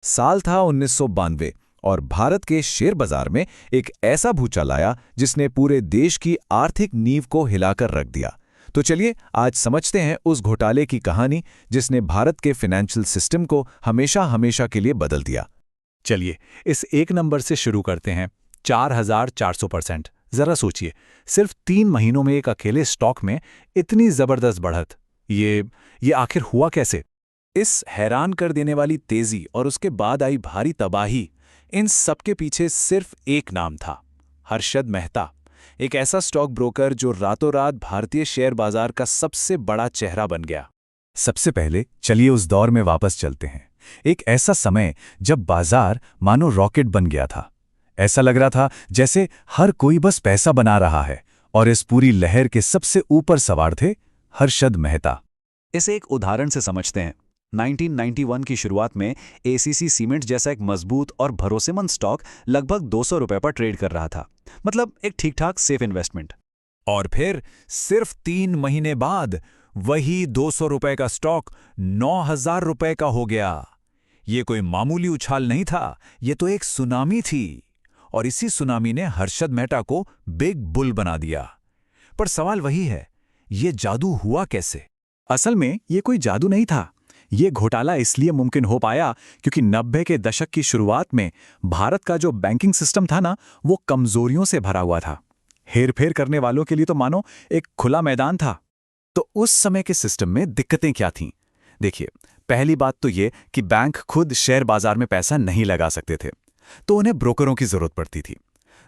साल था 1992 और भारत के शेयर बाजार में एक ऐसा भूचाल आया जिसने पूरे देश की आर्थिक नींव को हिलाकर रख दिया। तो चलिए आज समझते हैं उस घोटाले की कहानी जिसने भारत के फाइनेंशियल सिस्टम को हमेशा हमेशा के लिए बदल दिया। चलिए इस एक नंबर से शुरू करते हैं। 4400%। जरा सोचिए, सिर्फ 3 महीनों में एक अकेले स्टॉक में इतनी जबरदस्त बढ़त। ये आखिर हुआ कैसे? इस हैरान कर देने वाली तेजी और उसके बाद आई भारी तबाही, इन सबके पीछे सिर्फ एक नाम था, हर्षद मेहता। एक ऐसा स्टॉक ब्रोकर जो रातों रात भारतीय शेयर बाजार का सबसे बड़ा चेहरा बन गया। सबसे पहले चलिए उस दौर में वापस चलते हैं। एक ऐसा समय जब बाजार मानो रॉकेट बन गया था। ऐसा लग रहा था जैसे हर कोई बस पैसा बना रहा है, और इस पूरी लहर के सबसे ऊपर सवार थे हर्षद मेहता। इसे एक उदाहरण से समझते हैं। 1991 की शुरुआत में एसीसी सीमेंट जैसा एक मजबूत और भरोसेमंद स्टॉक लगभग 200 रुपए पर ट्रेड कर रहा था। मतलब एक ठीक-ठाक सेफ इन्वेस्टमेंट। और फिर सिर्फ 3 महीने बाद वही 200 रुपए का स्टॉक 9,000 रुपए का हो गया। ये कोई मामूली उछाल नहीं था, ये तो एक सुनामी थी। और इसी सुनामी ने हर्षद मेहता को बिग बुल बना दिया। पर सवाल वही है, ये जादू हुआ कैसे? असल में ये कोई जादू नहीं था। ये घोटाला इसलिए मुमकिन हो पाया क्योंकि 90 के दशक की शुरुआत में भारत का जो बैंकिंग सिस्टम था ना, वो कमजोरियों से भरा हुआ था। हेरफेर करने वालों के लिए तो मानो एक खुला मैदान था। तो उस समय के सिस्टम में दिक्कतें क्या थीं? देखिए, पहली बात तो ये कि बैंक खुद शेयर बाजार में पैसा नहीं लगा सकते थे, तो उन्हें ब्रोकरों की जरूरत पड़ती थी।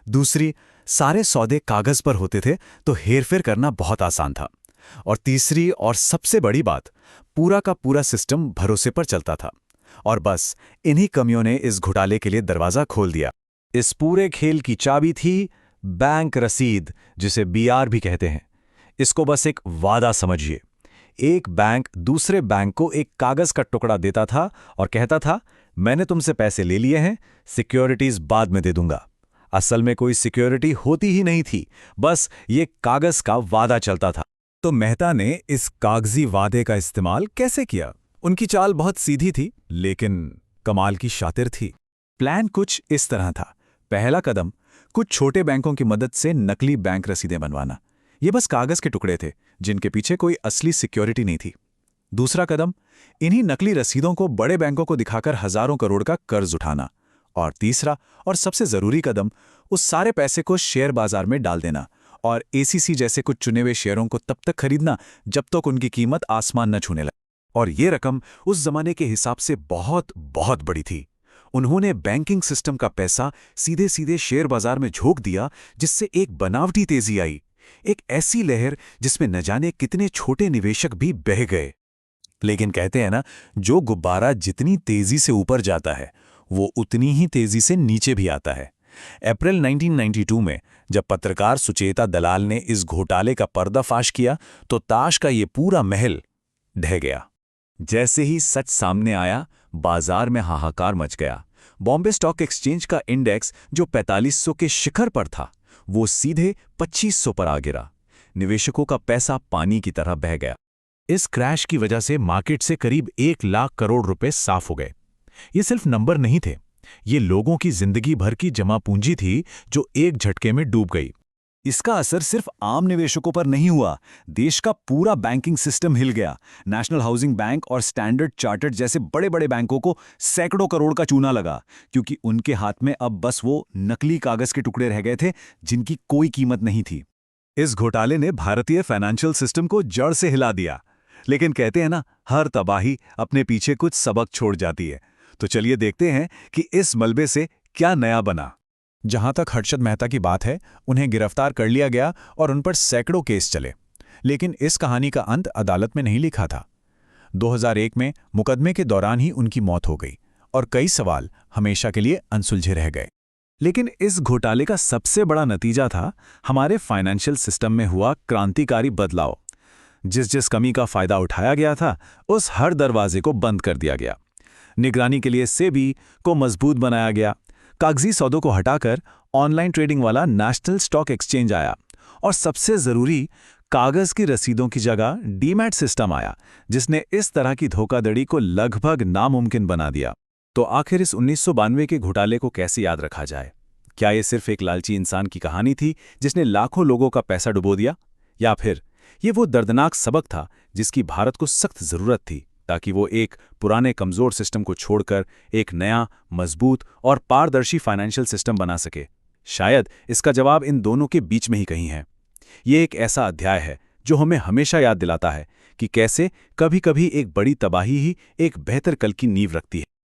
दूसरी, सारे सौदे कागज पर होते थे, तो हेरफेर करना बहुत आसान था। और तीसरी और सबसे बड़ी बात, पूरा का पूरा सिस्टम भरोसे पर चलता था। और बस इन्हीं कमियों ने इस घोटाले के लिए दरवाजा खोल दिया। इस पूरे खेल की चाबी थी बैंक रसीद, जिसे बीआर भी कहते हैं। इसको बस एक वादा समझिए। एक बैंक दूसरे बैंक को एक कागज का टुकड़ा देता था और कहता था, मैंने तुमसे पैसे ले लिए हैं, सिक्योरिटीज बाद में दे दूंगा। असल में कोई सिक्योरिटी होती ही नहीं थी, बस ये कागज का वादा चलता था। तो मेहता ने इस कागजी वादे का इस्तेमाल कैसे किया? उनकी चाल बहुत सीधी थी, लेकिन कमाल की शातिर थी। प्लान कुछ इस तरह था। पहला कदम, कुछ छोटे बैंकों की मदद से नकली बैंक रसीदें बनवाना। ये बस कागज के टुकड़े थे जिनके पीछे कोई असली सिक्योरिटी नहीं थी। दूसरा कदम, इन्हीं नकली रसीदों को बड़े बैंकों को दिखाकर हजारों करोड़ का कर्ज उठाना। और तीसरा और सबसे जरूरी कदम, उस सारे पैसे को शेयर बाजार में डाल देना और एसीसी जैसे कुछ चुने हुए शेयरों को तब तक खरीदना जब तक उनकी कीमत आसमान न छूने लगे। और ये रकम उस जमाने के हिसाब से बहुत बहुत बड़ी थी। उन्होंने बैंकिंग सिस्टम का पैसा सीधे सीधे शेयर बाजार में झोंक दिया, जिससे एक बनावटी तेजी आई, एक ऐसी लहर जिसमें न जाने कितने छोटे निवेशक भी बह गए। लेकिन कहते हैं ना, जो गुब्बारा जितनी तेजी से ऊपर जाता है वो उतनी ही तेजी से नीचे भी आता है। अप्रैल 1992 में जब पत्रकार सुचेता दलाल ने इस घोटाले का पर्दाफाश किया तो ताश का ये पूरा महल ढह गया। जैसे ही सच सामने आया, बाजार में हाहाकार मच गया। बॉम्बे स्टॉक एक्सचेंज का इंडेक्स जो 4500 के शिखर पर था, वो सीधे 2500 पर आ गिरा। निवेशकों का पैसा पानी की तरह बह गया। इस क्रैश की वजह से मार्केट से करीब 1 लाख करोड़ रुपए साफ हो गए। ये सिर्फ नंबर नहीं थे, ये लोगों की जिंदगी भर की जमा पूंजी थी जो एक झटके में डूब गई। इसका असर सिर्फ आम निवेशकों पर नहीं हुआ, देश का पूरा बैंकिंग सिस्टम हिल गया। नेशनल हाउसिंग बैंक और स्टैंडर्ड चार्टर्ड जैसे बड़े बड़े बैंकों को सैकड़ों करोड़ का चूना लगा, क्योंकि उनके हाथ में अब बस वो नकली कागज के टुकड़े रह गए थे जिनकी कोई कीमत नहीं थी। इस घोटाले ने भारतीय फाइनेंशियल सिस्टम को जड़ से हिला दिया। लेकिन कहते हैं ना, हर तबाही अपने पीछे कुछ सबक छोड़ जाती है। तो चलिए देखते हैं कि इस मलबे से क्या नया बना। जहां तक हर्षद मेहता की बात है, उन्हें गिरफ्तार कर लिया गया और उन पर सैकड़ों केस चले। लेकिन इस कहानी का अंत अदालत में नहीं लिखा था। 2001 में मुकदमे के दौरान ही उनकी मौत हो गई और कई सवाल हमेशा के लिए अनसुलझे रह गए। लेकिन इस घोटाले का सबसे बड़ा नतीजा था हमारे फाइनेंशियल सिस्टम में हुआ क्रांतिकारी बदलाव। जिस जिस कमी का फायदा उठाया गया था, उस हर दरवाजे को बंद कर दिया गया। निगरानी के लिए सेबी को मजबूत बनाया गया। कागजी सौदों को हटाकर ऑनलाइन ट्रेडिंग वाला नेशनल स्टॉक एक्सचेंज आया। और सबसे जरूरी, कागज की रसीदों की जगह डीमैट सिस्टम आया, जिसने इस तरह की धोखाधड़ी को लगभग नामुमकिन बना दिया। तो आखिर इस 1992 के घोटाले को कैसे याद रखा जाए? क्या ये सिर्फ एक लालची इंसान की कहानी थी जिसने लाखों लोगों का पैसा डुबो दिया, या फिर ये वो दर्दनाक सबक था जिसकी भारत को सख्त जरूरत थी ताकि वो एक पुराने कमजोर सिस्टम को छोड़कर एक नया, मजबूत और पारदर्शी फाइनेंशियल सिस्टम बना सके? शायद इसका जवाब इन दोनों के बीच में ही कहीं है। ये एक ऐसा अध्याय है जो हमें हमेशा याद दिलाता है कि कैसे कभी-कभी एक बड़ी तबाही ही एक बेहतर कल की नींव रखती है।